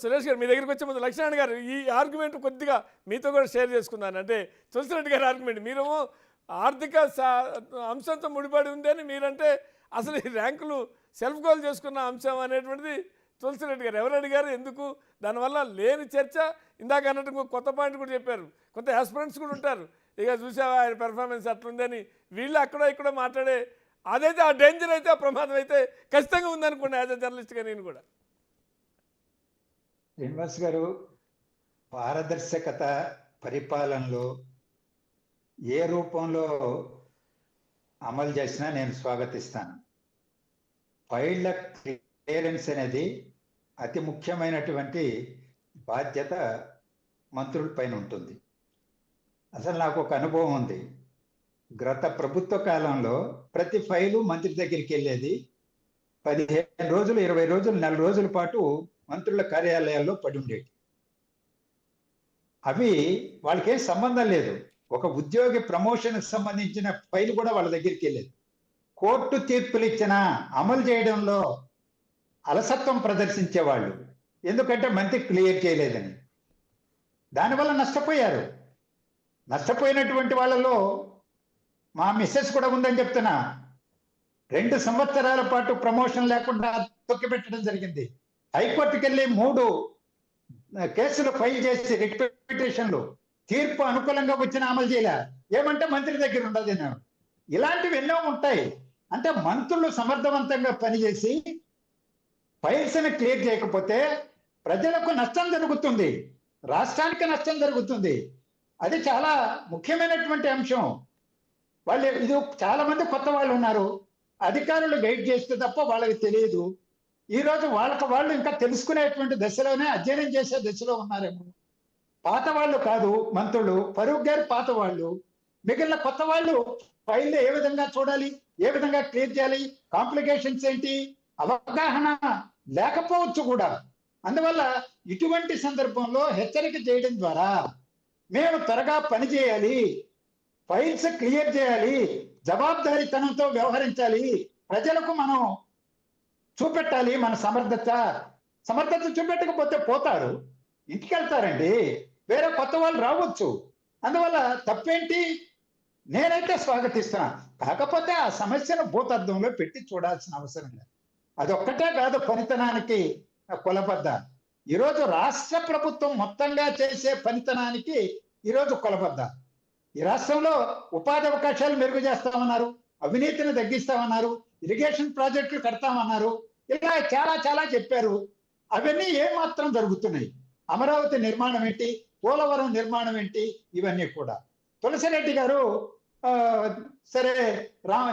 సురేష్ గారు మీ దగ్గరికి వచ్చే ముందు లక్ష్మణ్ గారు ఈ ఆర్గ్యుమెంట్ కొద్దిగా మీతో కూడా షేర్ చేసుకున్నాను. అంటే తులసిరెడ్డి గారి ఆర్గ్యుమెంట్ మీరేమో ఆర్థిక అంశంతో ముడిపడి ఉందని మీరంటే అసలు ఈ ర్యాంకులు సెల్ఫ్ గోల్ చేసుకున్న అంశం అనేటువంటిది తులసిరెడ్డి గారు ఎవరు అడిగారు ఎందుకు దానివల్ల లేని చర్చ. ఇందాక అన్నట్టు ఇంకో కొత్త పాయింట్ కూడా చెప్పారు, కొంత ఆస్పిరెంట్స్ కూడా ఉంటారు, ఇక చూసావా ఆయన పెర్ఫార్మెన్స్ అట్లుందని వీళ్ళు అక్కడ ఇక్కడ మాట్లాడే అదైతే ఆ డేంజర్ అయితే ఆ ప్రమాదం అయితే ఖచ్చితంగా ఉందనుకోండి యాజ్ అ జర్నలిస్ట్గా నేను కూడా. శ్రీనివాస్ గారు, పారదర్శకత పరిపాలనలో ఏ రూపంలో అమలు చేసినా నేను స్వాగతిస్తాను. ఫైళ్ల క్లియరెన్స్ అనేది అతి ముఖ్యమైనటువంటి బాధ్యత మంత్రుల పైన ఉంటుంది. అసలు నాకు ఒక అనుభవం ఉంది. గత ప్రభుత్వ కాలంలో ప్రతి ఫైలు మంత్రి దగ్గరికి వెళ్ళేది. 15 రోజులు 20 రోజులు నెల రోజుల పాటు మంత్రుల కార్యాలయాల్లో పడి ఉండేవి. అవి వాళ్ళకేం సంబంధం లేదు. ఒక ఉద్యోగి ప్రమోషన్కి సంబంధించిన ఫైల్ కూడా వాళ్ళ దగ్గరికి వెళ్ళేది. కోర్టు తీర్పులు ఇచ్చినా అమలు చేయడంలో అలసత్వం ప్రదర్శించేవాళ్ళు, ఎందుకంటే మంత్రి క్లియర్ చేయలేదని. దానివల్ల నష్టపోయారు. నష్టపోయినటువంటి వాళ్ళలో మా మిస్సెస్ కూడా ఉందని చెప్తున్నా. 2 సంవత్సరాల పాటు ప్రమోషన్ లేకుండా తొక్కిపెట్టడం జరిగింది. హైకోర్టుకి వెళ్ళి 3 కేసులు ఫైల్ చేసి రిపిటిషన్లు, తీర్పు అనుకూలంగా వచ్చిన అమలు చేయలే. ఏమంటే మంత్రి దగ్గర ఉండదు. ఇలాంటివి ఎన్నో ఉంటాయి. అంటే మంత్రులు సమర్థవంతంగా పనిచేసి ఫైల్స్ని క్లియర్ చేయకపోతే ప్రజలకు నష్టం జరుగుతుంది, రాష్ట్రానికి నష్టం జరుగుతుంది. అది చాలా ముఖ్యమైనటువంటి అంశం. ఇది చాలా మంది కొత్త వాళ్ళు ఉన్నారు, అధికారులు గైడ్ చేస్తే తప్ప వాళ్ళకి తెలియదు. ఈరోజు వాళ్ళు ఇంకా తెలుసుకునేటువంటి దశలోనే, అధ్యయనం చేసే దశలో ఉన్నారేమో. పాత వాళ్ళు కాదు మంత్రులు, ఫరూక్ గారు పాత వాళ్ళు. మిగిలిన కొత్త వాళ్ళు ఫైల్ ఏ విధంగా చూడాలి, ఏ విధంగా క్లియర్ చేయాలి, కాంప్లికేషన్స్ ఏంటి, అవగాహన లేకపోవచ్చు కూడా. అందువల్ల ఇటువంటి సందర్భంలో హెచ్చరిక చేయడం ద్వారా మేము త్వరగా పనిచేయాలి, ఫైల్స్ క్లియర్ చేయాలి, జవాబుదారీతనంతో వ్యవహరించాలి, ప్రజలకు మనం చూపెట్టాలి మన సమర్థత చూపెట్టకపోతే పోతారు, ఇంటికి వెళ్తారండి, వేరే కొత్త వాళ్ళు రావచ్చు. అందువల్ల తప్పేంటి? నేనైతే స్వాగతిస్తున్నా. కాకపోతే ఆ సమస్యను భూతద్దంలో పెట్టి చూడాల్సిన అవసరం లేదు. అదొక్కటే కాదు పనితనానికి కొలబద్ద. ఈరోజు రాష్ట్ర ప్రభుత్వం మొత్తంగా చేసే పనితనానికి ఈరోజు కొలబద్ద. ఈ రాష్ట్రంలో ఉపాధి అవకాశాలు మెరుగు చేస్తామన్నారు, అవినీతిని తగ్గిస్తామన్నారు, ఇరిగేషన్ ప్రాజెక్టులు కడతామన్నారు, ఇలా చాలా చాలా చెప్పారు. అవన్నీ ఏమాత్రం జరుగుతున్నాయి? అమరావతి నిర్మాణం ఏంటి, పోలవరం నిర్మాణం ఏంటి, ఇవన్నీ కూడా. తులసిరెడ్డి గారు సరే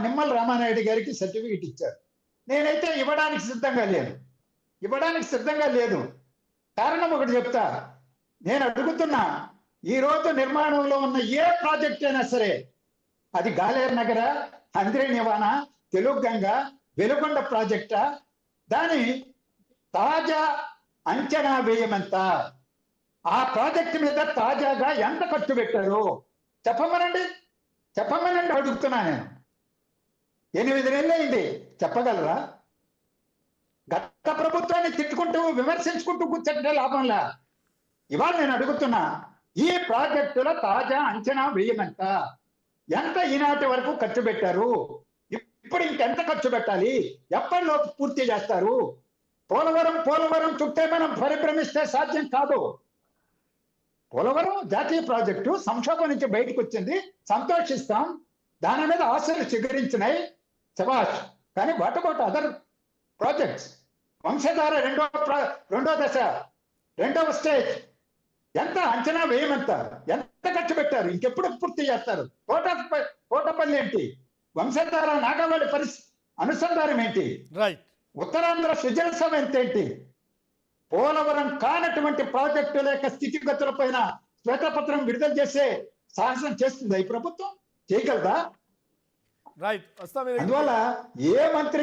నిమ్మల రామానాయుడు గారికి సర్టిఫికెట్ ఇచ్చారు. నేనైతే ఇవ్వడానికి సిద్ధంగా లేదు. కారణం ఒకటి చెప్తా. నేను అడుగుతున్నా, ఈ రోజు నిర్మాణంలో ఉన్న ఏ ప్రాజెక్ట్ అయినా సరే, అది గాలేరు నగర, అంద్రేనివాన, తెలుగు గంగ, వెలుగొండ ప్రాజెక్టా, దాని తాజా అంచనా వ్యయమంత, ఆ ప్రాజెక్టు మీద తాజాగా ఎంత ఖర్చు పెట్టారు చెప్పమనండి అడుగుతున్నా నేను. 8 నెలలు అయింది, చెప్పగలరా? గత ప్రభుత్వాన్ని తిట్టుకుంటూ విమర్శించుకుంటూ కూర్చుంటే లాభంలా. ఇవాళ నేను అడుగుతున్నా, ఈ ప్రాజెక్టుల తాజా అంచనా వ్యయమంత, ఎంత ఈనాటి వరకు ఖర్చు పెట్టారు, ఇప్పుడు ఇంకెంత ఖర్చు పెట్టాలి, ఎప్పటిలోపు పూర్తి చేస్తారు? పోలవరం చుట్టే మనం పరిభ్రమిస్తే సాధ్యం కాదు. పోలవరం జాతీయ ప్రాజెక్టు సంక్షోభం నుంచి బయటకు వచ్చింది, సంతోషిస్తాం, దాని మీద ఆశలు చిగురించినాయి, శభాష్. కానీ what about other projects? Vamsadhara రెండో దశ, 2వ స్టేజ్, ఎంత అంచనా వేయమంత, ఎంత ఖర్చు పెట్టారు, ఇంకెప్పుడు పూర్తి చేస్తారు? కోటపల్లి ఏంటి, వంశధార నాగవల్లి అనుసంధానం ఏంటి, ఉత్తరాంధ్ర సుజలసం ఎంతేంటి? పోలవరం కానటువంటి ప్రాజెక్టుల యొక్క స్థితిగతుల పైన శ్వేతపత్రం విడుదల చేసే సాహసం చేస్తుందా ఈ ప్రభుత్వం? చేయగలదా? రైట్. అందువల్ల ఏ మంత్రి